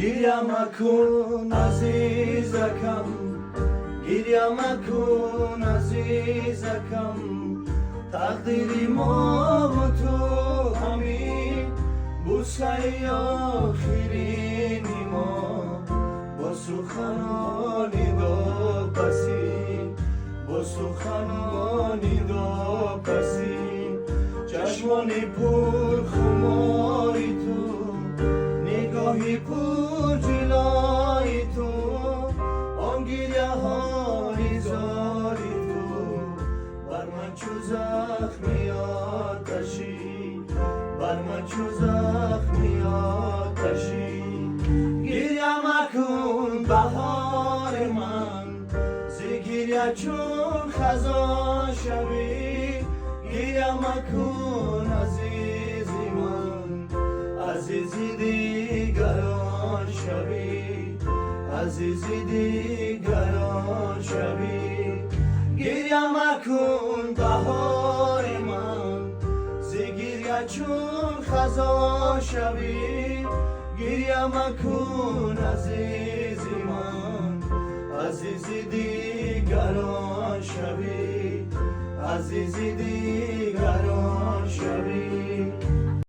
گریه مکن عزیزکم، گریه مکن عزیزکم، تقدیری ما و تو همین بوسه آخرین ما، با سخنانی دا پسی، با سخنانی دا پسی، چشمانی پر خماری تو، نگاهی پر جلای تو، آن گریه های زاری تو، بر من چو زخمی آتشی، بر من چو زخمی آتشی. گریه مکن بهار من، ز گریه چون خزان شوی، گریه مکن عزیزی من، عزیزی دیگران شوی، عزیزی دیگران شوی. گریه مکن بهار من، ز گریه چون خزان شوی، گریه مکن عزیزی من، عزیزی دیگران شوی، عزیزی دیگران